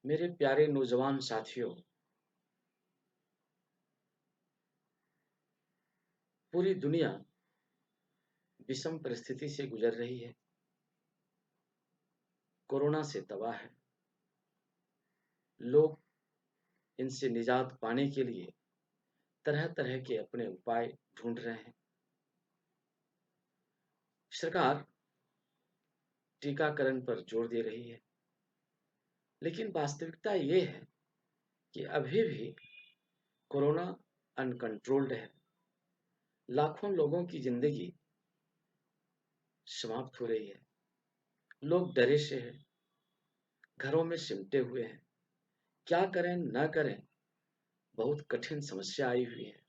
मेरे प्यारे नौजवान साथियों, पूरी दुनिया विषम परिस्थिति से गुजर रही है। कोरोना से तबाह है। लोग इनसे निजात पाने के लिए तरह-तरह के अपने उपाय ढूंढ रहे हैं। सरकार टीकाकरण पर जोर दे रही है, लेकिन वास्तविकता ये है कि अभी भी कोरोना अनकंट्रोल्ड है। लाखों लोगों की जिंदगी समाप्त हो रही है। लोग डरे से हैं, घरों में सिमटे हुए हैं। क्या करें, न करें, बहुत कठिन समस्या आई हुई है।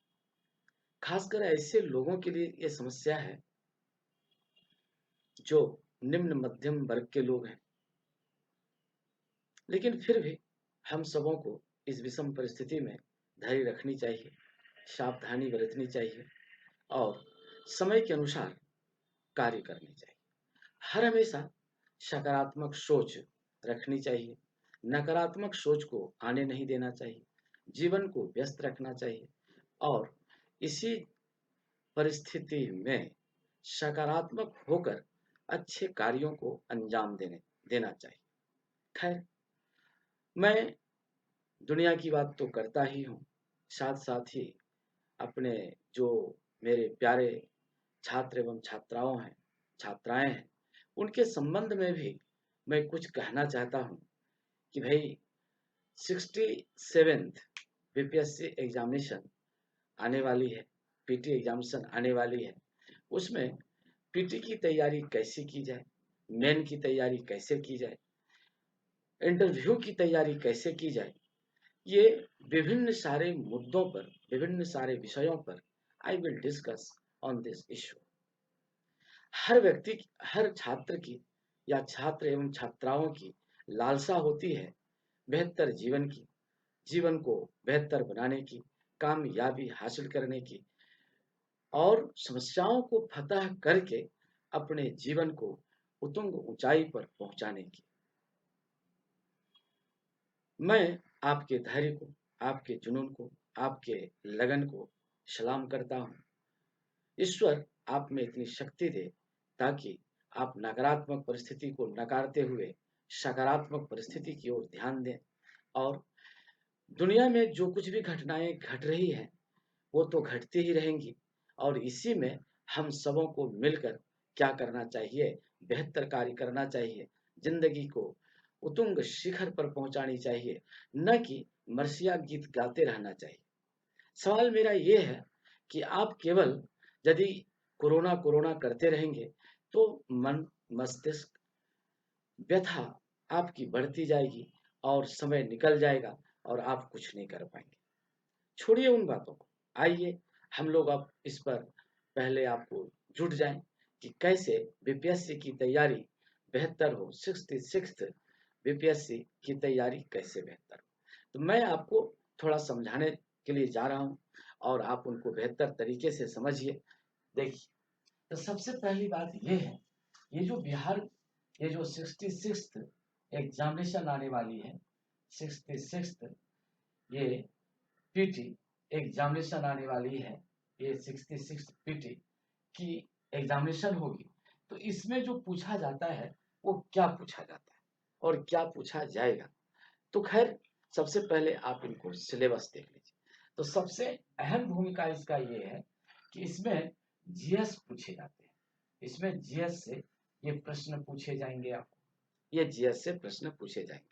खासकर ऐसे लोगों के लिए ये समस्या है जो निम्न मध्यम वर्ग के लोग हैं। लेकिन फिर भी हम सबों को इस विषम परिस्थिति में धैर्य रखनी चाहिए, सावधानी बरतनी चाहिए और समय के अनुसार कार्य करनी चाहिए। हर हमेशा सकारात्मक सोच रखनी चाहिए, नकारात्मक सोच को आने नहीं देना चाहिए, जीवन को व्यस्त रखना चाहिए और इसी परिस्थिति में सकारात्मक होकर अच्छे कार्यों को अंजाम देने देना चाहिए। खैर, मैं दुनिया की बात तो करता ही हूँ, साथ-साथ ही अपने जो मेरे प्यारे छात्र एवं छात्राएँ हैं, उनके संबंध में भी मैं कुछ कहना चाहता हूँ कि भई 67th बीपीएससी एग्ज़ामिनेशन आने वाली है, पीटी एग्ज़ामिनेशन आने वाली है। उसमें पीटी की तैयारी कैसे की जाए, मेन की तैयारी कैसे की जाए, इंटरव्यू की तैयारी कैसे की जाए, ये विभिन्न सारे मुद्दों पर, विभिन्न सारे विषयों पर I will discuss on this issue. हर व्यक्ति की, हर छात्र की या छात्र एवं छात्राओं की लालसा होती है बेहतर जीवन की, जीवन को बेहतर बनाने की, कामयाबी हासिल करने की और समस्याओं को फतह करके अपने जीवन को उत्तुंग ऊंचाई पर पहुंचाने की। मैं आपके धैर्य को, आपके जुनून को, आपके लगन को सलाम करता हूँ। ईश्वर आप में इतनी शक्ति दे ताकि आप नकारात्मक परिस्थिति को नकारते हुए सकारात्मक परिस्थिति की ओर ध्यान दें और दुनिया में जो कुछ भी घटनाएं घट रही हैं, वो तो घटती ही रहेंगी और इसी में हम सबों को मिलकर क्या करना चाहिए, बेहतर कार्य करना चाहिए, ज़िंदगी को उत्तुंग शिखर पर पहुँचानी चाहिए, न कि मरसिया गीत गाते रहना चाहिए। सवाल मेरा ये है कि आप केवल यदि कोरोना, कोरोना करते रहेंगे, तो मन, मस्तिष्क, व्यथा आपकी बढ़ती जाएगी और समय निकल जाएगा और आप कुछ नहीं कर पाएँगे। छोड़िए उन बातों को। आइए हम लोग अब इस पर पहले आपको जुट जाएँ कि कैसे बीपीएससी की तैयारी बेहतर हो, 66th बीपीएससी की तैयारी कैसे बेहतर हो। तो मैं आपको थोड़ा समझाने के लिए जा रहा हूँ और आप उनको बेहतर तरीके से समझिए। देखिए, तो सबसे पहली बात ये है, ये जो बिहार, ये जो 66th एग्ज़ामिनेशन आने वाली है, 66th ये पीटी एग्जामिनेशन आने वाली है, ये 66 पीटी की एग्जामिनेशन होगी। तो इसमें जो पूछा जाता है वो क्या पूछा जाता है और क्या पूछा जाएगा। तो खैर, सबसे पहले आप इनको सिलेबस देख लीजिए। तो सबसे अहम भूमिका इसका ये है कि इसमें जीएस पूछे जाते हैं। इसमें जीएस से ये प्रश्न पूछे जाएंगे आपको, ये जीएस से प्रश्न पूछे जाएंगे।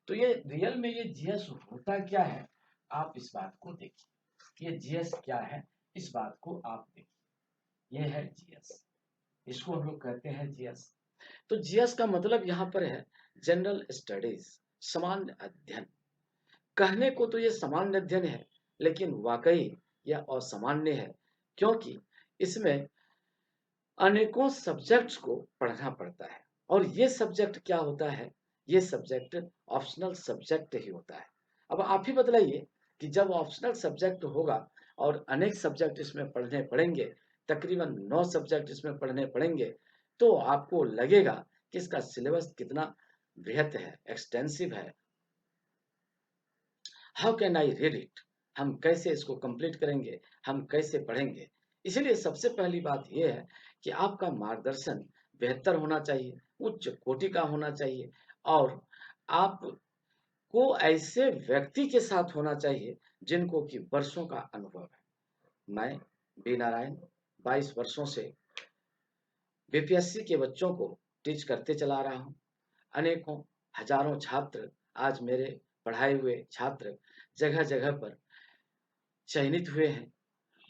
तो ये रियल में ये जीएस होता क्या है, आप इस बात को देखिए। ये जीएस क्या है, इस बात को आप देखिए। ये है जीएस, इसको हम लोग कहते हैं जीएस। तो जीएस का मतलब यहाँ पर है जनरल स्टडीज, सामान्य अध्ययन। कहने को तो ये सामान्य अध्ययन है, लेकिन वाकई यह असामान्य है, क्योंकि इसमें अनेकों सब्जेक्ट्स को पढ़ना पड़ता है और ये सब्जेक्ट क्या होता है, ये सब्जेक्ट ऑप्शनल सब्जेक्ट ही होता है। अब आप ही बतलाइए कि जब ऑप्शनल सब्जेक्ट होगा और अनेक सब्जेक्ट इसमें पढ़ने पड़ेंगे, तकरीबन 9 सब्जेक्ट इसमें पढ़ने पड़ेंगे, तो आपको लगेगा कि इसका सिलेबस कितना बृहत है, एक्सटेंसिव है। How can I read it, हम कैसे इसको कंप्लीट करेंगे, हम कैसे पढ़ेंगे। इसीलिए सबसे पहली बात यह है कि आपका मार्गदर्शन बेहतर होना चाहिए, उच्च कोटि का होना चाहिए, और आपको ऐसे व्यक्ति के साथ होना चाहिए जिनको कि वर्षों का अनुभव है। मैं बी नारायण 22 वर्षों से बीपीएससी के बच्चों को टीच करते चला रहा हूँ। अनेकों हजारों छात्र, आज मेरे पढ़ाए हुए छात्र जगह जगह पर चयनित हुए हैं,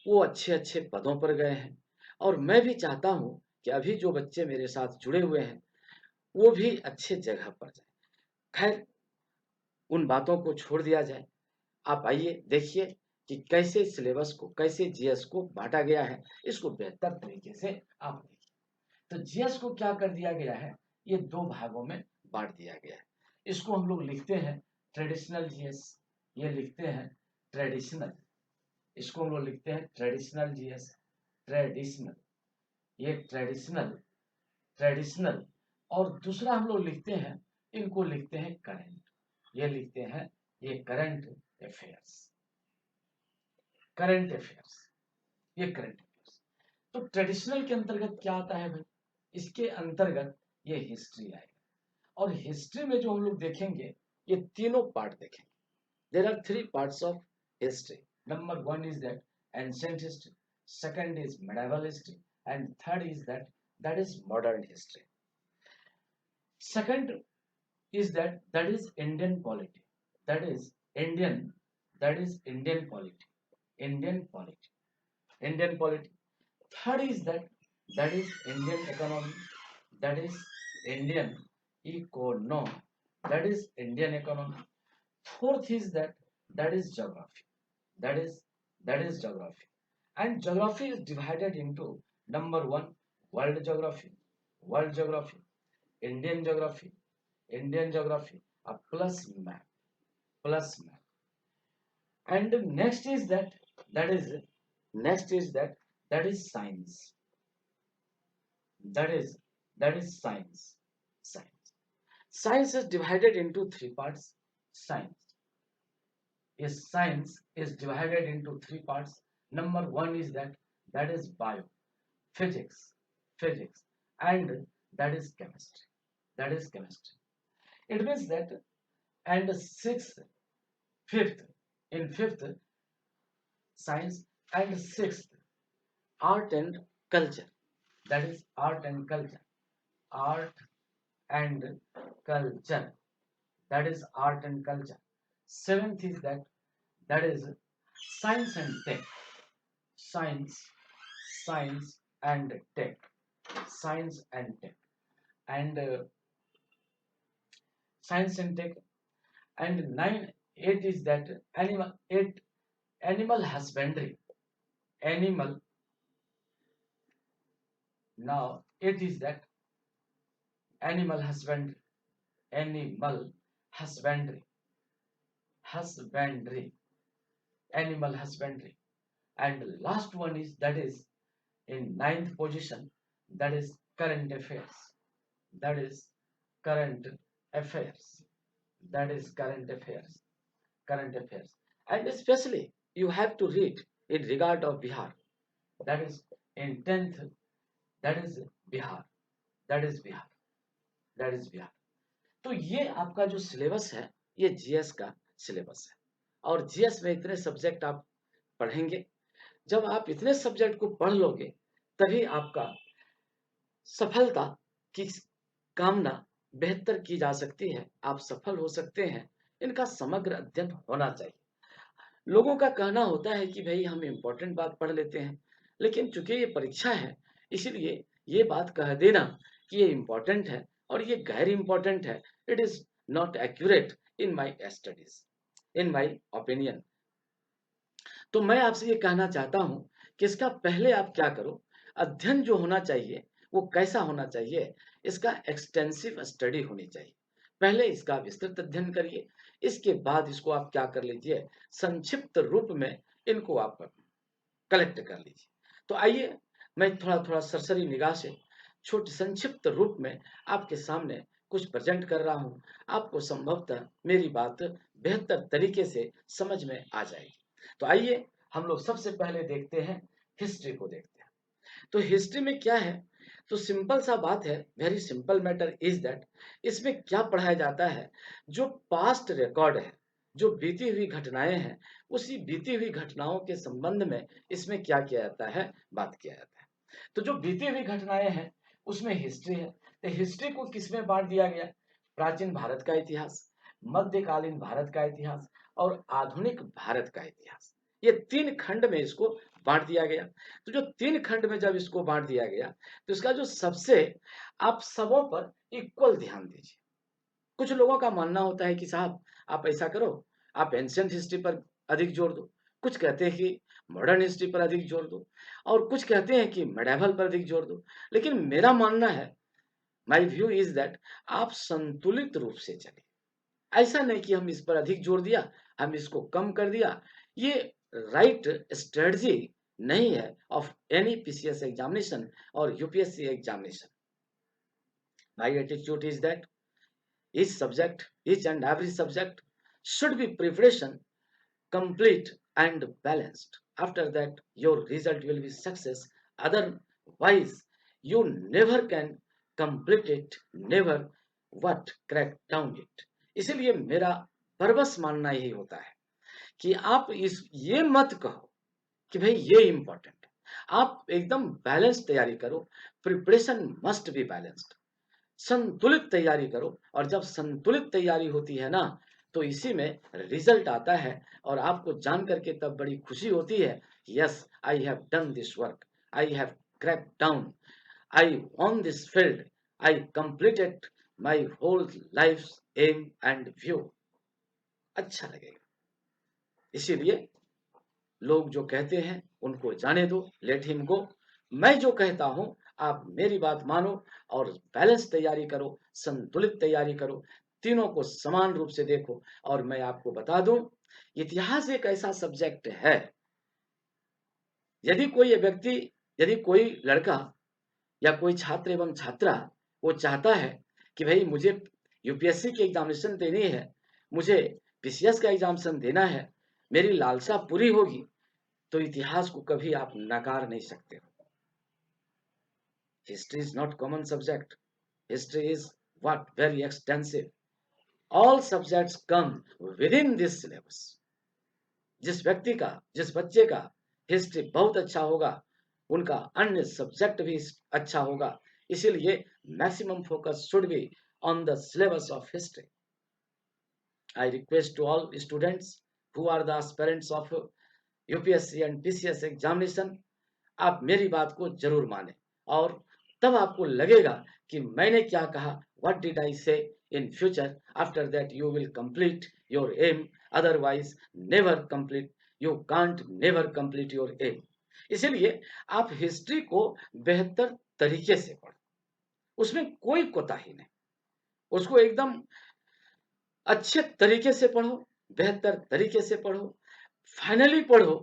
वो अच्छे अच्छे पदों पर गए हैं, और मैं भी चाहता हूँ कि अभी जो बच्चे मेरे साथ जुड़े हुए हैं वो भी अच्छे जगह पर जाए। खैर, उन बातों को छोड़ दिया जाए। आप आइए देखिए कि कैसे सिलेबस को, कैसे जीएस को बांटा गया है, इसको बेहतर तरीके से आप देखिए। तो जीएस को क्या कर दिया गया है, ये दो भागों में बांट दिया गया है। इसको हम लोग लिखते हैं ट्रेडिशनल जीएस, ये लिखते हैं ट्रेडिशनल, इसको हम लोग लिखते हैं ट्रेडिशनल जीएस, ट्रेडिशनल, ये ट्रेडिशनल, ट्रेडिशनल। और दूसरा हम लोग लिखते हैं, इनको लिखते हैं करंट, ये लिखते हैं ये करंट अफेयर्स, करंट अफेयर्स, ये करंट अफेयर्स। तो ट्रेडिशनल के अंतर्गत क्या आता है भाई, इसके अंतर्गत ये हिस्ट्री आएगा, और हिस्ट्री में जो हम लोग देखेंगे ये तीनों पार्ट देखेंगे। There are three parts of history. Number one is that ancient history, second is medieval history, and third is that is modern history. Second is that is Indian polity, that is Indian, that is Indian polity, Indian polity, Indian polity. Third is that is Indian economy, that is Indian economy, that is Indian economy. Fourth is that is geography, that is geography, and geography is divided into number one world geography, world geography, Indian geography, Indian geography, a plus map, plus map. And next is that is next is that is science, that is science, science. Science is divided into three parts. Science is divided into three parts. Number one is that is bio, physics, physics, and that is chemistry, that is chemistry. It means that, and sixth, fifth, in fifth science, and sixth art and culture, that is art and culture, art and culture, that is art and culture. Seventh is that is science and tech, science, science and tech, science and tech, and science and tech. And eight is that animal husbandry, animal. Now it is that animal husbandry, animal husbandry, husbandry, animal husbandry. And last one is that is in ninth position, that is current affairs, that is current affairs, that is current affairs, current affairs. And especially you have to read in regard of Bihar, that is in 10th, that is Bihar, that is Bihar, that is Bihar. तो ये आपका जो syllabus है, ये GS का syllabus है, और GS में इतने सब्जेक्ट आप पढ़ेंगे। जब आप इतने सब्जेक्ट को पढ़ लोगे तभी आपका सफलता की कामना बेहतर की जा सकती है, आप सफल हो सकते हैं। इनका समग्र अध्ययन होना चाहिए। लोगों का कहना होता है कि भाई हम इम्पोर्टेंट बात पढ़ लेते हैं, लेकिन चूंकि ये परीक्षा है इसलिए ये बात कह देना कि ये इम्पोर्टेंट है और ये गैर इम्पोर्टेंट है, it is not accurate in my studies, in my opinion. तो मैं आपसे ये कहना चाहता हूं कि इसका पहले आप क्या करो, अध्ययन जो होना चाहिए वो कैसा होना चाहिए, इसका एक्सटेंसिव स्टडी होनी चाहिए। पहले इसका विस्तृत अध्ययन करिए, इसके बाद इसको आप क्या कर लीजिए, संक्षिप्त रूप में इनको आप कलेक्ट कर लीजिए। तो आइए मैं थोड़ा थोड़ा सरसरी निगाह से छोटे संक्षिप्त रूप में आपके सामने कुछ प्रेजेंट कर रहा हूं। आपको संभवतः मेरी बात बेहतर तरीके से समझ में आ जाएगी। तो आइए हम लोग सबसे पहले देखते हैं, हिस्ट्री को देखते हैं। तो हिस्ट्री में क्या है, तो सिंपल सा बात है, very simple matter is that इसमें क्या पढ़ाया जाता है, जो पास्ट रिकॉर्ड है, जो बीती हुई घटनाएं हैं, उसी बीती हुई घटनाओं के संबंध में इसमें क्या किया जाता है, बात किया जाता है। तो जो बीती हुई घटनाएं हैं उसमें हिस्ट्री है। तो हिस्ट्री को किसमें बांट दिया गया, प्राचीन भारत का इतिहास, मध्यकालीन भारत का इतिहास और आधुनिक भारत का इतिहास, ये 3 खंड में इसको बांट दिया गया। तो जो 3 खंड में जब इसको बांट दिया गया, तो इसका जो सबसे, आप सबों पर इक्वल ध्यान दीजिए। कुछ लोगों का मानना होता है कि साहब आप ऐसा करो, आप एंशिएंट हिस्ट्री पर अधिक जोर दो, कुछ कहते हैं कि मॉडर्न हिस्ट्री पर अधिक जोर दो, और कुछ कहते हैं कि मेडिएवल पर अधिक जोर दो। लेकिन मेरा मानना है, माय व्यू इज दैट आप संतुलित रूप से चलिए। ऐसा नहीं कि हम इस पर अधिक जोर दिया, हम इसको कम कर दिया। ये राइट स्ट्रेटजी नहीं है ऑफ एनी पीसीएस एग्जामिनेशन और UPSC examination. My attitude is that each subject, each and every subject should be preparation complete and balanced. After that, your result will be success. Otherwise, you never can complete it, never what crack down it. इसीलिए मेरा बरबस मानना यही होता है कि आप इस ये मत कहो कि भाई ये इंपॉर्टेंट है। आप एकदम बैलेंस तैयारी करो, प्रिपरेशन मस्ट बी बैलेंस्ड। संतुलित तैयारी करो, और जब संतुलित तैयारी होती है ना, तो इसी में रिजल्ट आता है और आपको जान करके तब बड़ी खुशी होती है, yes I have done this work, I have crack down, I on this field, I completed my whole life aim and view. अच्छा लगेगा। इसीलिए लोग जो कहते हैं उनको जाने दो, लेट हिम गो। मैं जो कहता हूं आप मेरी बात मानो और बैलेंस तैयारी करो, संतुलित तैयारी करो, तीनों को समान रूप से देखो। और मैं आपको बता दूं, इतिहास एक ऐसा सब्जेक्ट है, यदि कोई व्यक्ति, यदि कोई लड़का या कोई छात्र एवं छात्रा वो चाहता है कि भाई मुझे यूपीएससी की एग्जामिनेशन देनी है, मुझे पीसीएस का एग्जामिनेशन देना है, मेरी लालसा पूरी होगी, तो इतिहास को कभी आप नकार नहीं सकते हो। History is not common subject, history is what very extensive. All subjects come with in this syllabus. जिस व्यक्ति का, जिस बच्चे का हिस्ट्री बहुत अच्छा होगा, उनका अन्य सब्जेक्ट भी अच्छा होगा। इसीलिए maximum focus should be on the syllabus of history. I request to all students who are the aspirants of UPSC and PCS examination, आप मेरी बात को जरूर माने, और तब आपको लगेगा कि मैंने क्या कहा, what did I say in future. After that you will complete your aim, otherwise never complete, you can't never complete your aim. इसीलिए आप हिस्ट्री को बेहतर तरीके से पढ़ो, उसमें कोई कोताही नहीं, उसको एकदम अच्छे तरीके से पढ़ो, बेहतर तरीके से पढ़ो, फाइनली पढ़ो।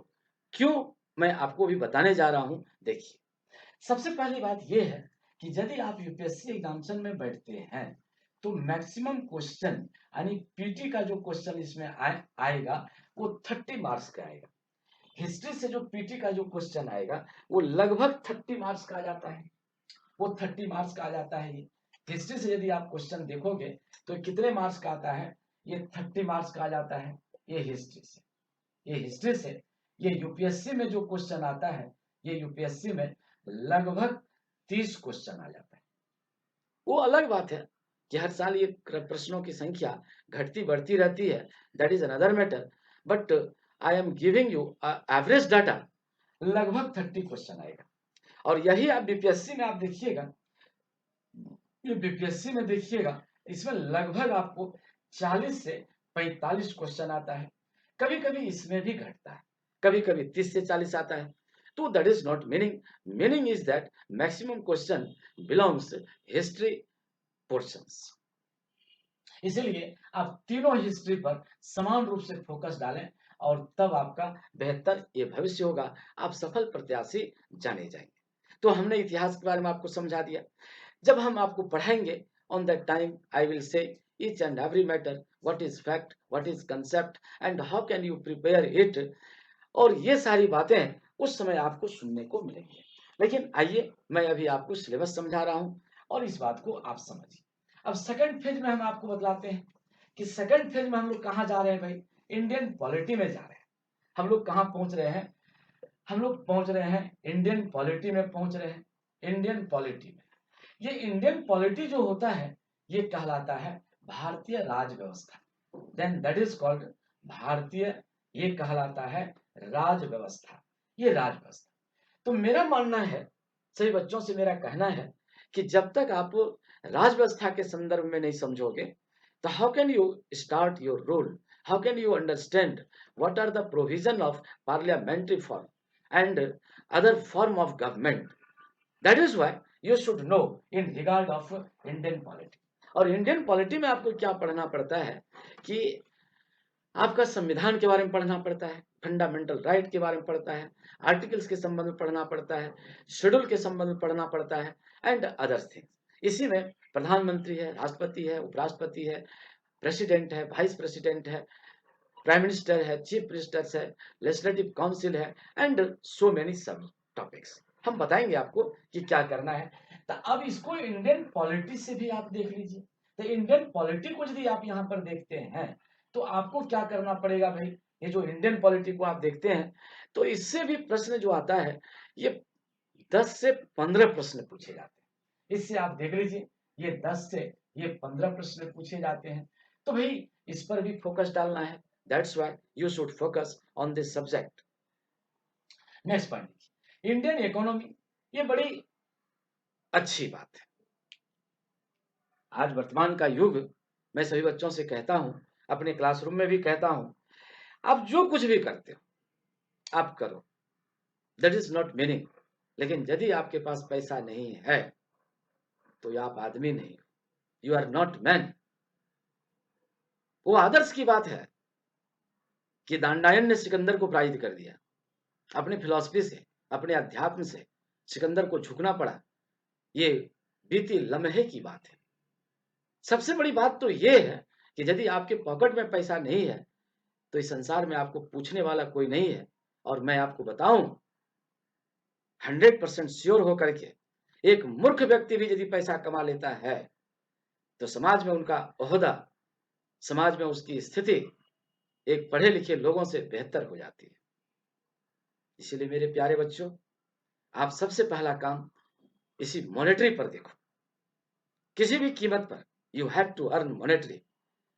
क्यों, मैं आपको भी बताने जा रहा हूं। देखिए, सबसे पहली बात यह है कि यदि आप यूपीएससी एग्जामिनेशन में बैठते हैं, तो मैक्सिमम क्वेश्चन यानी पीटी का जो क्वेश्चन इसमें आएगा वो 30 मार्क्स का आएगा। हिस्ट्री से जो पीटी का जो क्वेश्चन आएगा वो लगभग 30 मार्क्स का आ जाता है, वो 30 मार्क्स का आ जाता है। ये हिस्ट्री से यदि आप क्वेश्चन देखोगे तो कितने मार्क्स का आता है, ये 30 मार्क्स का आ जाता है। ये हिस्ट्री से, ये हिस्ट्री से ये यूपीएससी में जो क्वेश्चन आता है, ये यूपीएससी में लगभग 30 क्वेश्चन आ जाता है। वो अलग बात है कि हर साल ये प्रश्नों की संख्या घटती बढ़ती रहती है, that is another matter, but I am giving you average data, लगभग 30 क्वेश्चन आएगा। और यही आप बीपीएससी में आप देखिएगा, ये बीपीएससी में देखिएगा, इसमें लगभग आपको 40 से 45 क्वेश्चन आता है। कभी कभी इसमें भी घटता है, कभी कभी 30 से 40 आता है। तो that is not meaning, meaning is that maximum question belongs history portions. इसलिए आप तीनों हिस्ट्री पर समान रूप से फोकस डालें, और तब आपका बेहतर ये भविष्य होगा, आप सफल प्रत्याशी जाने जाएंगे। तो हमने इतिहास के बारे में आपको समझा दिया। जब हम आपको पढ़ाएंगे on that time I will say each and every matter, what is fact, what is concept and how can you prepare it, और ये सारी बातें उस समय आपको सुनने को मिलेंगी। लेकिन आइए मैं अभी आपको सिलेबस समझा रहा हूं और इस बात को आप समझिए। अब सेकंड फेज में हम आपको बतलाते हैं कि सेकंड फेज में हम लोग कहां जा रहे हैं भाई, इंडियन पॉलिटी में जा रहे हैं। हम लोग कहां पहुंच रहे हैं, हम लोग पहुंच रहे हैं इंडियन पॉलिटी में पहुंच रहे हैं। इंडियन पॉलिटी में, ये इंडियन पॉलिटी जो होता है ये कहलाता है भारतीय राज व्यवस्था, देन दैट इज कॉल्ड भारतीय, ये कहलाता है राज व्यवस्था, ये राज व्यवस्था। तो मेरा मानना है, सभी बच्चों से मेरा कहना है कि जब तक आप राज व्यवस्था के संदर्भ में नहीं समझोगे तो how can you start your rule, how can you understand what are the provision of parliamentary form and other form of government. That is why you should know in regard of Indian polity. और Indian polity में आपको क्या पढ़ना पड़ता है कि आपका संविधान के बारे में पढ़ना पड़ता है, फंडामेंटल राइट के बारे में पढ़ता है, आर्टिकल्स के संबंध में पढ़ना पड़ता है, शेड्यूल के संबंध में पढ़ना पड़ता है एंड अदर थिंग्स। इसी में प्रधानमंत्री है, राष्ट्रपति है, उपराष्ट्रपति है, प्रेसिडेंट है, वाइस प्रेसिडेंट है, प्राइम मिनिस्टर है, चीफ मिनिस्टर्स है, लेजिस्लेटिव काउंसिल है एंड सो मेनी सब टॉपिक्स हम बताएंगे आपको कि क्या करना है। तो अब इसको इंडियन पॉलिटी से भी आप देख लीजिए। तो इंडियन पॉलिटी को यदि आप यहाँ पर देखते हैं तो आपको क्या करना पड़ेगा भाई, ये जो इंडियन पॉलिटी को आप देखते हैं तो इससे भी प्रश्न जो आता है ये 10 से 15 प्रश्न पूछे जाते हैं। इससे आप देख लीजिए ये 10 से ये 15 प्रश्न पूछे जाते हैं। तो भाई इस पर भी फोकस डालना है, that's why you should focus on this subject. Next point, Indian economy, ये बड़ी अच्छी बात है। आज वर्तमान का युग, मैं सभी बच्चों से कहता हूं, अपने क्लासरूम में भी कहता हूं, आप जो कुछ भी करते हो आप करो, दैट इज नॉट मीनिंग। लेकिन यदि आपके पास पैसा नहीं है तो आप आदमी नहीं, यू आर नॉट मैन। वो आदर्श की बात है कि दांडायन ने सिकंदर को पराजित कर दिया, अपने फिलॉसफी से, अपने अध्यात्म से सिकंदर को झुकना पड़ा, ये बीती लम्हे की बात है। सबसे बड़ी बात तो ये है कि यदि आपके पॉकेट में पैसा नहीं है तो इस संसार में आपको पूछने वाला कोई नहीं है। और मैं आपको बताऊं 100% श्योर होकर के, एक मूर्ख व्यक्ति भी यदि पैसा कमा लेता है तो समाज में उनका ओहदा, समाज में उसकी स्थिति एक पढ़े लिखे लोगों से बेहतर हो जाती है। इसीलिए मेरे प्यारे बच्चों, आप सबसे पहला काम इसी मॉनेटरी पर देखो, किसी भी कीमत पर you have to earn monetary.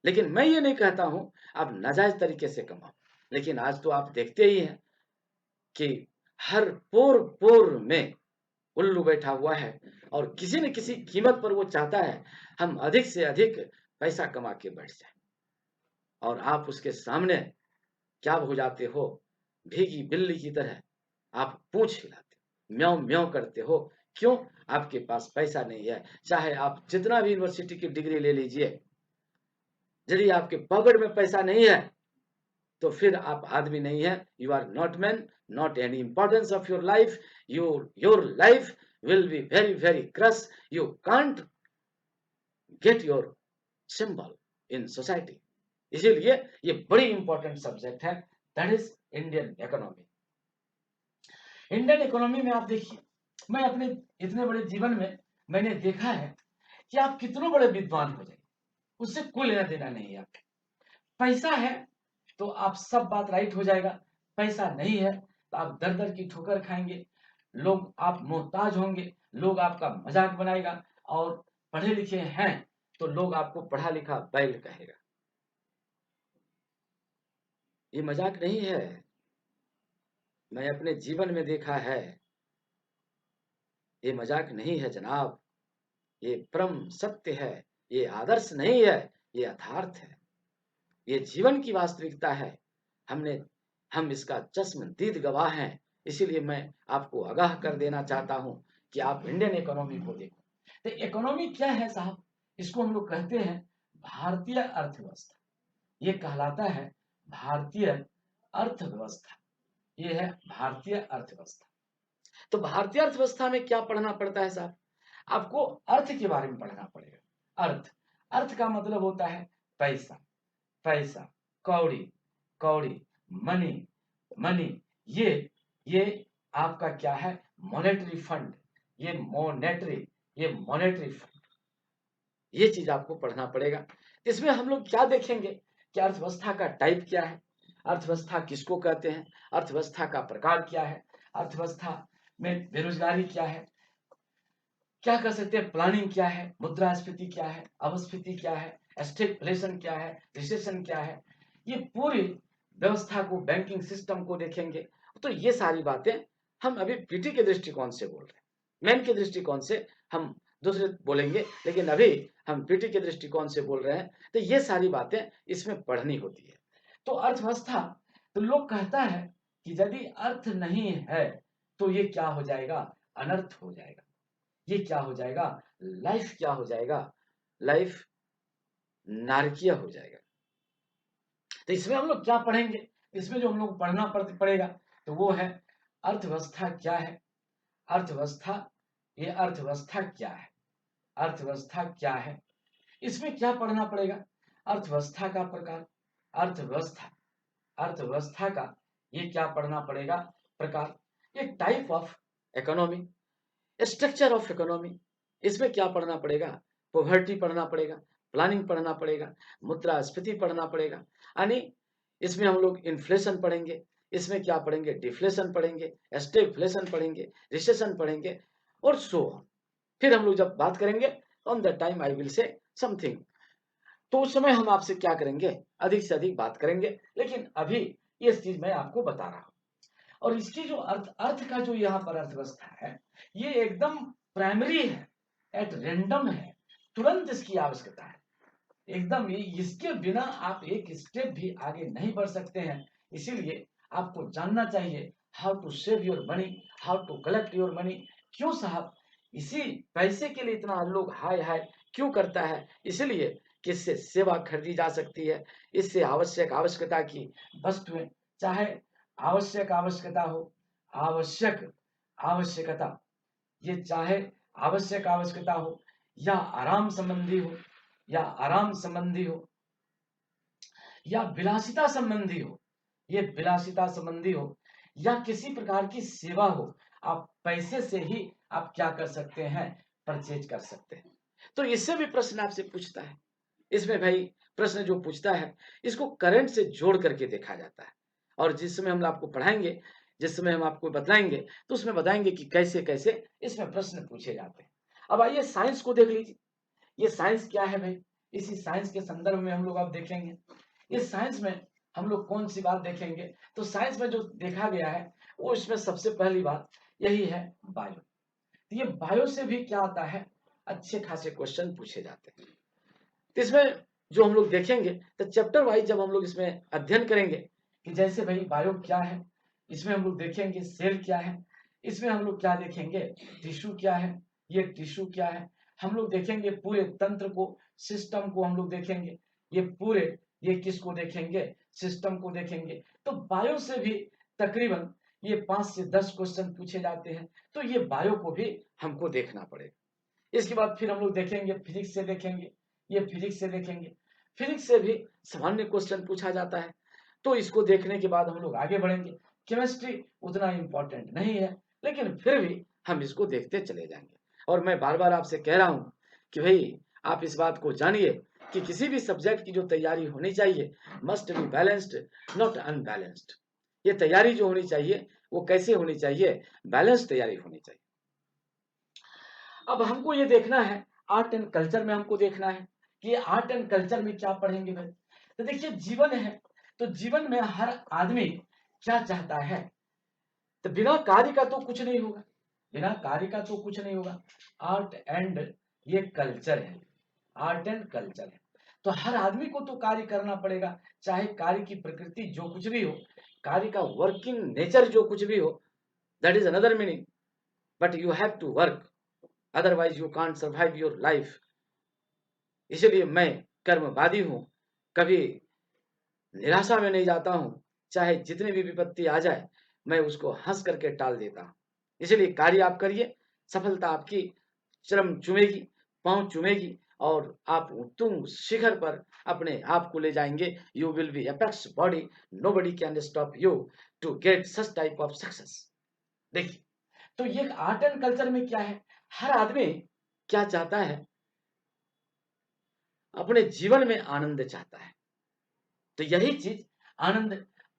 लेकिन मैं ये नहीं कहता हूं आप नाजायज तरीके से कमाओ, लेकिन आज तो आप देखते ही हैं कि हर पोर पोर में उल्लू बैठा हुआ है और किसी न किसी कीमत पर वो चाहता है हम अधिक से अधिक पैसा कमा के बैठ जाए, और आप उसके सामने क्या हो जाते हो, भीगी बिल्ली की तरह आप पूंछ हिलाते, म्याऊं म्याऊं करते हो। क्यों? आपके पास पैसा नहीं है। चाहे आप जितना भी यूनिवर्सिटी की डिग्री ले लीजिए, यदि आपके पॉकेट में पैसा नहीं है तो फिर आप आदमी नहीं है, you are not man, not any importance of your life, your life will be very very crush, you can't get your symbol in society. इसीलिए ये बड़ी इंपॉर्टेंट सब्जेक्ट है, that is Indian economy. Indian economy में आप देखिए, मैं अपने इतने बड़े जीवन में मैंने देखा है कि आप कितने बड़े विद्वान हो जाए उससे कोई लेना देना नहीं है। आपके पैसा है तो आप सब बात राइट हो जाएगा, पैसा नहीं है तो आप दर दर की ठोकर खाएंगे, लोग आप मोहताज होंगे, लोग आपका मजाक बनाएगा, और पढ़े लिखे हैं तो लोग आपको पढ़ा लिखा बैल कहेगा। ये मजाक नहीं है, मैं अपने जीवन में देखा है, ये मजाक नहीं है जनाब, ये परम सत्य है, ये आदर्श नहीं है, ये यथार्थ है, ये जीवन की वास्तविकता है। हम इसका चश्मदीद गवाह हैं। इसीलिए मैं आपको आगाह कर देना चाहता हूं कि आप इंडियन इकोनॉमी को देखो। तो इकोनॉमी क्या है साहब, इसको हम लोग कहते हैं भारतीय अर्थव्यवस्था, ये कहलाता है भारतीय अर्थव्यवस्था, ये है भारतीय अर्थव्यवस्था। तो भारतीय अर्थव्यवस्था में क्या पढ़ना पड़ता है साहब, आपको अर्थ के बारे में पढ़ना पड़ेगा। अर्थ, अर्थ का मतलब होता है पैसा, पैसा, कौड़ी, कौड़ी, मनी, मनी। ये आपका क्या है? मॉनेटरी फंड, ये मॉनेटरी फंड। ये चीज आपको पढ़ना पड़ेगा। इसमें हम लोग क्या देखेंगे कि अर्थव्यवस्था का टाइप क्या है, अर्थव्यवस्था किसको कहते हैं, अर्थव्यवस्था का प्रकार क्या है, अर्थव्यवस्था में बेरोजगारी क्या है, क्या कर सकते हैं, प्लानिंग क्या है, मुद्रास्फीति क्या है, अपस्फीति क्या है, स्टैगफ्लेशन क्या है, रिसेशन क्या है, ये पूरी व्यवस्था को, बैंकिंग सिस्टम को देखेंगे। तो ये सारी बातें हम अभी पीटी के दृष्टिकोण से बोल रहे हैं, मैन के दृष्टिकोण से हम दूसरे बोलेंगे, लेकिन अभी हम पीटी के दृष्टिकोण से बोल रहे हैं। तो ये सारी बातें इसमें पढ़नी होती है। तो अर्थव्यवस्था, तो लोग कहता है कि यदि अर्थ नहीं है तो ये क्या हो जाएगा? अनर्थ हो जाएगा। ये क्या हो जाएगा? लाइफ क्या हो जाएगा? लाइफ नारकीय हो जाएगा। तो इसमें हम लोग क्या पढ़ेंगे? इसमें जो हम लोग पढ़ना पड़ेगा तो वो है अर्थव्यवस्था क्या है, अर्थव्यवस्था, ये अर्थव्यवस्था क्या है, अर्थव्यवस्था क्या है, इसमें क्या पढ़ना पड़ेगा? अर्थव्यवस्था का प्रकार, अर्थव्यवस्था, अर्थव्यवस्था का ये क्या पढ़ना पड़ेगा? प्रकार, ये type of economy, structure of economy, इसमें क्या पढ़ना पड़ेगा? पॉवर्टी पढ़ना पड़ेगा, प्लानिंग पढ़ना पड़ेगा, मुद्रास्फीति पढ़ना पड़ेगा, यानी इसमें हम लोग इन्फ्लेशन पढ़ेंगे, इसमें क्या पढ़ेंगे? डिफ्लेशन पढ़ेंगे, स्टैगफ्लेशन पढ़ेंगे, रिसेशन पढ़ेंगे और सो ऑन। फिर हम लोग जब बात करेंगे on the time I will say something, तो उस समय हम आपसे क्या करेंगे? अधिक से अधिक बात करेंगे, लेकिन अभी ये चीज मैं आपको बता रहा हूं। और इसकी जो अर्थ अर्थ का जो यहाँ पर अर्थव्यवस्था है, ये एकदम प्राइमरी है, एट रैंडम है, तुरंत इसकी आवश्यकता है एकदम। इसके बिना आप एक स्टेप भी आगे नहीं बढ़ सकते हैं। इसीलिए आपको जानना चाहिए how to save your money, how to collect your money. क्यों साहब? इसी पैसे के लिए इतना लोग हाय हाय क्यों करता है? इसलिए कि इससे सेवा खरीदी जा सकती है, इससे आवश्यकता की वस्तुएं, चाहे आवश्यकता हो, आवश्यक आवश्यकता, ये चाहे आवश्यकता हो या आराम संबंधी हो, या आराम संबंधी हो, या विलासिता संबंधी हो, ये विलासिता संबंधी हो, या किसी प्रकार की सेवा हो, आप पैसे से ही आप क्या कर सकते हैं? परचेज कर सकते हैं। तो इससे भी प्रश्न आपसे पूछता है। इसमें भाई प्रश्न जो पूछता है, इसको करंट से जोड़ करके देखा जाता है। और जिस समय हम आपको पढ़ाएंगे, जिस समय हम आपको बताएंगे, तो उसमें बताएंगे कि कैसे कैसे इसमें प्रश्न पूछे जाते हैं। अब आइए साइंस को देख लीजिए। ये साइंस क्या है भाई? इसी साइंस के संदर्भ में हम लोग अब देखेंगे। इस साइंस में हम लोग कौन सी बात देखेंगे? तो साइंस में जो देखा गया है वो इसमें सबसे पहली बात यही है, बायो। ये बायो से भी क्या आता है? अच्छे खासे क्वेश्चन पूछे जाते हैं। तो इसमें जो हम लोग देखेंगे, तो चैप्टर वाइज जब हम लोग इसमें अध्ययन करेंगे कि जैसे भाई बायो क्या है, इसमें हम लोग देखेंगे सेल क्या है, इसमें हम लोग क्या देखेंगे? टिश्यू क्या है, ये टिश्यू क्या है, हम लोग देखेंगे पूरे तंत्र को, सिस्टम को हम लोग देखेंगे, ये पूरे, ये किसको देखेंगे? सिस्टम को देखेंगे। तो बायो से भी तकरीबन ये 5 से 10 क्वेश्चन पूछे जाते हैं। तो ये बायो को भी हमको देखना पड़ेगा। इसके बाद फिर हम लोग देखेंगे फिजिक्स से देखेंगे, ये फिजिक्स से देखेंगे। फिजिक्स से भी सामान्य क्वेश्चन पूछा जाता है। तो इसको देखने के बाद हम लोग आगे बढ़ेंगे। केमिस्ट्री उतना इंपॉर्टेंट नहीं है, लेकिन फिर भी हम इसको देखते चले जाएंगे। और मैं बार बार आपसे कह रहा हूं कि भाई आप इस बात को जानिए कि किसी भी सब्जेक्ट की जो तैयारी होनी चाहिए must be balanced, not unbalanced. ये तैयारी जो होनी चाहिए वो कैसे होनी चाहिए? बैलेंस तैयारी होनी चाहिए। अब हमको ये देखना है, आर्ट एंड कल्चर में हमको देखना है कि ये आर्ट एंड कल्चर में क्या पढ़ेंगे भाई। तो देखिए जीवन है, तो जीवन में हर आदमी क्या चाहता है? तो बिना कार्य का तो कुछ नहीं होगा, बिना कार्य का तो कुछ नहीं होगा। आर्ट एंड ये कल्चर है, आर्ट एंड कल्चर है। तो हर आदमी को तो कार्य करना पड़ेगा, चाहे कार्य की प्रकृति जो कुछ भी हो, कार्य का वर्किंग नेचर जो कुछ भी हो, that is another meaning, but you have to work, otherwise you can't survive your life. इसलिए मैं कर्मवादी हूं, कभी निराशा में नहीं जाता हूं, चाहे जितनी भी विपत्ति आ जाए मैं उसको हंस करके टाल देता हूं। इसलिए कार्य आप करिए, सफलता आपकी चरम चूमेगी, पांव चूमेगी और आप उत्तुंग शिखर पर अपने आप को ले जाएंगे। You will be apex body, nobody can stop you to get such type of success. देखिए, तो ये आर्ट एंड कल्चर में क्या है, हर आदमी क्या चाहता है, अपने जीवन में आनंद चाहता है। तो यही चीज आनंद,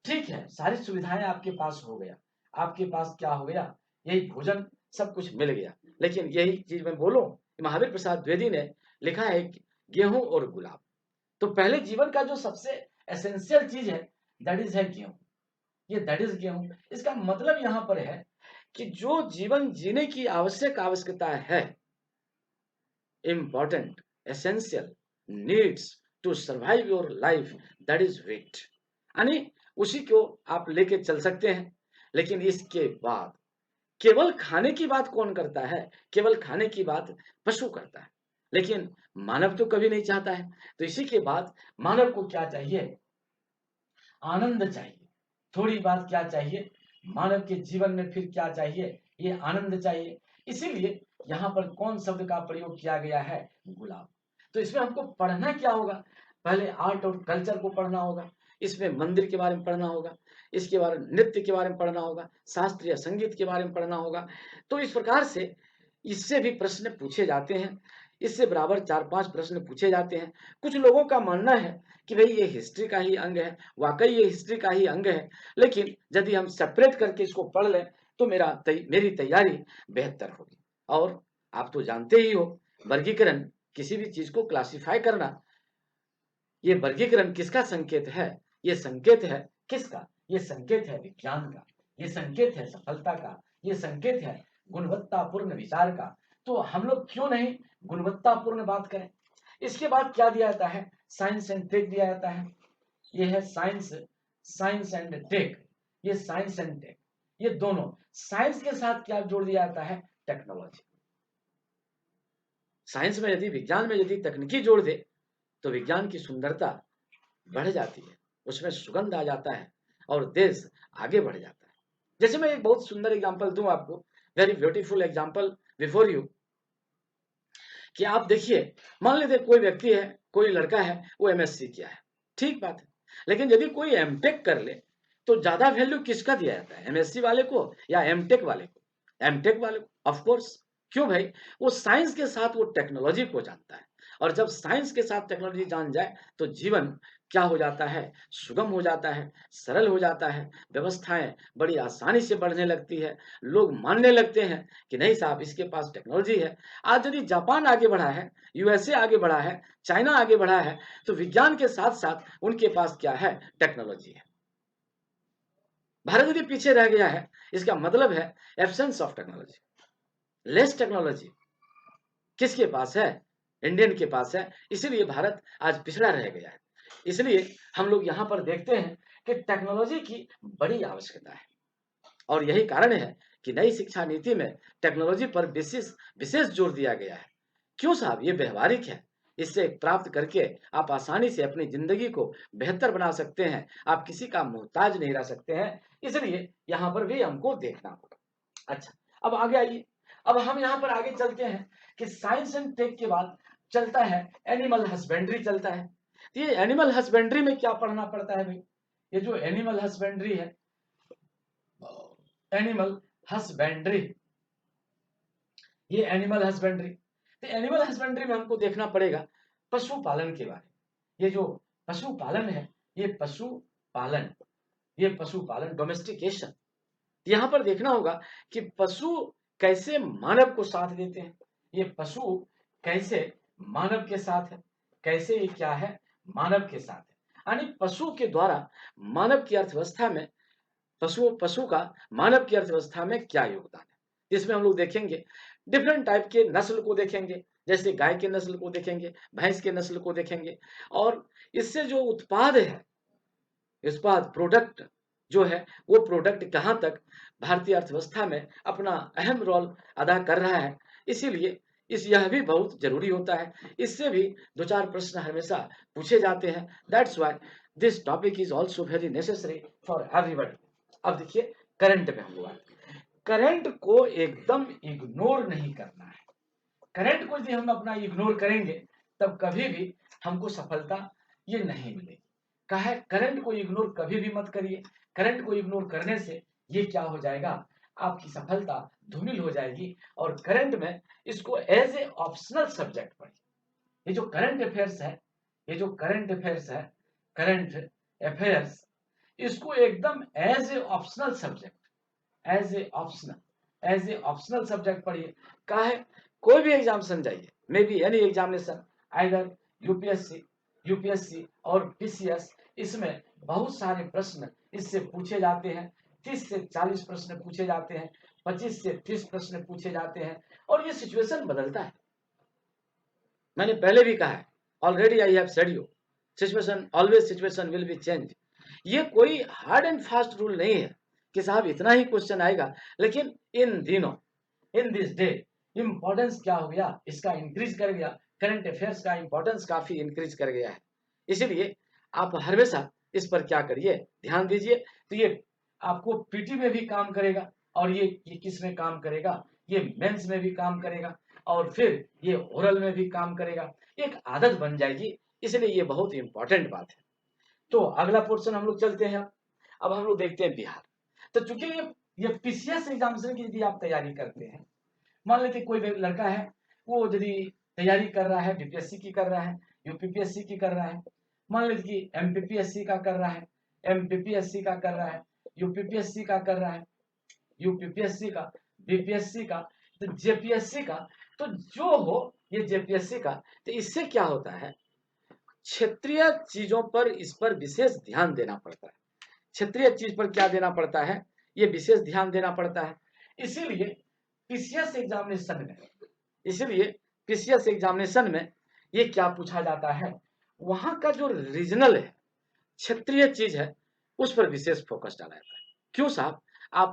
ठीक है, सारी सुविधाएं आपके पास हो गया, आपके पास क्या हो गया, यही भोजन सब कुछ मिल गया, लेकिन यही चीज मैं बोलूं, महावीर प्रसाद द्विवेदी ने लिखा है कि गेहूं और गुलाब। तो पहले जीवन का जो सबसे एसेंशियल चीज है दैट इज है गेहूं, ये दैट इज गेहूं। इसका मतलब यहां पर है कि जो जीवन जीने की आवश्यकता है, important, essential, needs to survive your life, that is wheat। यानी उसी को आप लेके चल सकते हैं, लेकिन इसके बाद केवल खाने की बात कौन करता है, केवल खाने की बात पशु करता है, लेकिन मानव तो कभी नहीं चाहता है। तो इसी के बाद मानव को क्या चाहिए, आनंद चाहिए। थोड़ी बात क्या चाहिए, मानव के जीवन में फिर क्या चाहिए, ये आनंद चाहिए। इसीलिए यहाँ पर कौन शब्द का प्रयोग किया गया है, गुलाब। तो इसमें हमको पढ़ना क्या होगा, पहले आर्ट और कल्चर को पढ़ना होगा, इसमें मंदिर के बारे में पढ़ना होगा, इसके बारे में नृत्य के बारे में पढ़ना होगा, शास्त्रीय संगीत के बारे में पढ़ना होगा। तो इस प्रकार से इससे भी प्रश्न पूछे जाते हैं, इससे बराबर 4-5 प्रश्न पूछे जाते हैं। कुछ लोगों का मानना है कि भाई ये हिस्ट्री का ही अंग है, वाकई ये हिस्ट्री का ही अंग है, लेकिन यदि हम सेपरेट करके इसको पढ़ लें तो मेरी तैयारी बेहतर होगी। और आप तो जानते ही हो, वर्गीकरण, किसी भी चीज को क्लासिफाई करना, ये वर्गीकरण किसका संकेत है, ये संकेत है किसका, ये संकेत है विज्ञान का, ये संकेत है सफलता का, ये संकेत है गुणवत्तापूर्ण विचार का। तो हम लोग क्यों नहीं गुणवत्तापूर्ण बात करें। इसके बाद क्या दिया जाता है, साइंस एंड टेक दिया जाता है। ये है साइंस, साइंस एंड टेक, ये साइंस एंड टेक, ये दोनों। साइंस के साथ क्या जोड़ दिया जाता है, टेक्नोलॉजी। साइंस में यदि, विज्ञान में यदि तकनीकी जोड़ दे तो विज्ञान की सुंदरता बढ़ जाती है, उसमें सुगंध आ जाता है और देश आगे बढ़ जाता है। जैसे मैं एक बहुत सुंदर एग्जांपल दूं आपको, very beautiful example before you, कि आप देखिए, मान लेते कोई व्यक्ति है, कोई लड़का है, वो एमएससी किया है, ठीक बात है, लेकिन यदि कोई एमटेक कर ले तो ज्यादा वैल्यू किसका दिया जाता है, एमएससी वाले को या एमटेक वाले को, एमटेक वाले को, ऑफ कोर्स। क्यों भाई, वो साइंस के साथ वो टेक्नोलॉजी को जानता है, और जब साइंस के साथ टेक्नोलॉजी जान जाए तो जीवन क्या हो जाता है, सुगम हो जाता है, सरल हो जाता है, व्यवस्थाएं बड़ी आसानी से बढ़ने लगती है, लोग मानने लगते हैं कि नहीं साहब इसके पास टेक्नोलॉजी है। आज यदि जापान आगे बढ़ा है, यूएसए आगे बढ़ा है, चाइना आगे बढ़ा है, तो विज्ञान के साथ साथ उनके पास क्या है, टेक्नोलॉजी है। भारत यदि पीछे रह गया है, इसका मतलब है absence of technology, less technology किसके पास है, इंडियन के पास है, इसीलिए भारत आज पिछड़ा रह गया है। इसलिए हम लोग यहाँ पर देखते हैं कि टेक्नोलॉजी की बड़ी आवश्यकता है, और यही कारण है कि नई शिक्षा नीति में टेक्नोलॉजी पर विशेष विशेष जोर दिया गया है। क्यों साहब, ये व्यवहारिक है, इससे प्राप्त करके आप आसानी से अपनी जिंदगी को बेहतर बना सकते हैं, आप किसी का मोहताज नहीं रह सकते हैं, इसलिए यहाँ पर भी हमको देखना होगा। अच्छा, अब आगे आइए, अब हम यहाँ पर आगे चलते हैं कि साइंस एंड टेक के बाद चलता है एनिमल हस्बेंड्री चलता है। तो ये एनिमल हस्बेंड्री में क्या पढ़ना पड़ता है भाई, ये जो एनिमल हस्बेंड्री है, एनिमल हस्बेंड्री, ये एनिमल हस्बेंड्री, तो एनिमल हस्बेंड्री में हमको देखना पड़ेगा पशुपालन के बारे। ये जो पशुपालन है, ये पशुपालन, ये पशुपालन, डोमेस्टिकेशन, यहां पर देखना होगा कि पशु कैसे मानव को साथ देते हैं, ये पशु कैसे मानव के साथ है, कैसे ये क्या है, मानव के साथ है। यानी पशु के द्वारा मानव की अर्थव्यवस्था में, पशु पशु का मानव की अर्थव्यवस्था में क्या योगदान है, इसमें हम लोग देखेंगे डिफरेंट टाइप के नस्ल को देखेंगे, जैसे गाय के नस्ल को देखेंगे, भैंस के नस्ल को देखेंगे, और इससे जो उत्पाद है, उत्पाद प्रोडक्ट जो है, वो प्रोडक्ट कहाँ तक भारतीय अर्थव्यवस्था में अपना अहम रोल अदा कर रहा है। इसीलिए यह भी बहुत जरूरी होता है, इससे भी 2-4 प्रश्न हमेशा पूछे जाते हैं। That's why this topic is also very necessary for everybody. अब देखिए करंट में हम लोग करंट को एकदम इग्नोर नहीं करना है। करंट को यदि हम अपना इग्नोर करेंगे तब कभी भी हमको सफलता ये नहीं मिलेगी। कहा है करंट को इग्नोर कभी भी मत करिए। करंट को इग्नोर करने से ये क्या हो जाएगा, आपकी सफलता धूमिल हो जाएगी। और करंट में इसको एज ए ऑप्शनल सब्जेक्ट पढ़िए। ये जो करंट अफेयर्स है, ये जो करंट अफेयर्स है, करंट अफेयर्स, इसको एकदम as a optional subject, as a optional subject पढ़िए। कहा है कोई भी एग्जामिनेशन जाइए, may be any examination, either UPSC और पीसीएस, इसमें बहुत सारे प्रश्न इससे पूछे जाते हैं। 30 से 40 प्रश्न पूछे जाते हैं, 25 से 30 प्रश्न पूछे जाते हैं, और ये सिचुएशन बदलता है। मैंने पहले भी कहा है, already I have said you, situation will be change. ये कोई हार्ड एंड फास्ट रूल नहीं है कि साहब इतना ही क्वेश्चन आएगा, लेकिन इन दिनों, इन दिस डे, इंपॉर्टेंस क्या हो गया, इसका इंक्रीज कर गया। करंट अफेयर्स का इंपॉर्टेंस काफी इंक्रीज कर गया है। इसीलिए आप हमेशा इस पर क्या करिए, ध्यान दीजिए। तो ये आपको पीटी में भी काम करेगा, और ये किस में काम करेगा, ये मेंस में भी काम करेगा, और फिर ये ओरल में भी काम करेगा। एक आदत बन जाएगी, इसलिए ये बहुत इंपॉर्टेंट बात है। तो अगला पोर्शन हम लोग चलते हैं। अब हम लोग देखते हैं बिहार। तो चूंकि ये पीसीएस एग्जामिनेशन की यदि आप तैयारी करते हैं, मान लेते कोई लड़का है, वो यदि तैयारी कर रहा है, बीपीएससी की कर रहा है, यूपीपीएससी की कर रहा है, मान लीजिए कि एमपीपीएससी का कर रहा है, एमपीपीएससी का कर रहा है, यूपीपीएससी का कर रहा है, यूपीपीएससी का, बीपीएससी का, तो जेपीएससी का, तो जो हो ये जेपीएससी का, तो इससे क्या होता है, क्षेत्रीय चीजों पर, इस पर विशेष ध्यान देना पड़ता है। क्षेत्रीय चीज पर क्या देना पड़ता है, ये विशेष ध्यान देना पड़ता है। इसीलिए पीसीएस एग्जामिनेशन में, इसलिए पीसीएस एग्जामिनेशन में ये क्या पूछा जाता है, वहां का जो रीजनल है, क्षेत्रीय चीज है, उस पर विशेष फोकस डाला जाता है। क्यों साहब, आप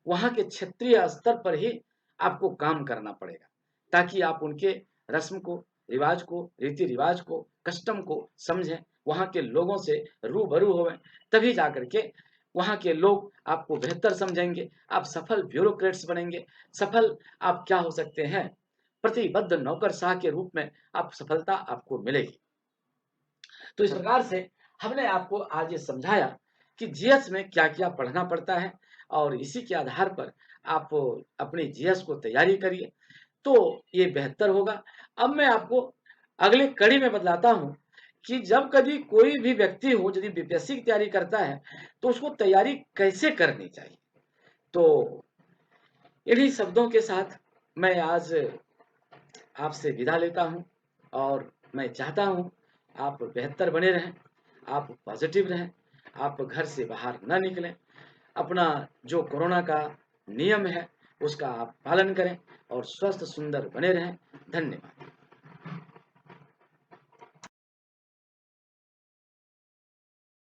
वहां के क्षेत्रीय स्तर पर ही आपको काम करना पड़ेगा, ताकि आप उनके रस्म को, रिवाज को, रीति रिवाज को, कस्टम को समझें, वहां के लोगों से रूबरू होवें, तभी जाकर के वहां के लोग आपको बेहतर समझेंगे, आप सफल ब्यूरोक्रेट्स बनेंगे, सफल आप क्या हो सकते हैं, प्रतिबद्ध नौकरशाह के रूप में आप सफलता आपको मिलेगी। तो इस प्रकार से हमने आपको आज ये समझाया कि जीएस में क्या क्या पढ़ना पड़ता है, और इसी के आधार पर आप अपनी जीएस को तैयारी करिए, तो ये बेहतर होगा। अब मैं आपको अगले कड़ी में बतलाता हूं कि जब कभी कोई भी व्यक्ति हो यदि बीपीएससी की तैयारी करता है, तो उसको तैयारी कैसे करनी चाहिए। तो इन्हीं शब्दों के साथ मैं आज आपसे विदा लेता हूं, और मैं चाहता हूं आप बेहतर बने रहें, आप पॉजिटिव रहें, आप घर से बाहर न निकलें, अपना जो कोरोना का नियम है उसका आप पालन करें, और स्वस्थ सुंदर बने रहें। धन्यवाद।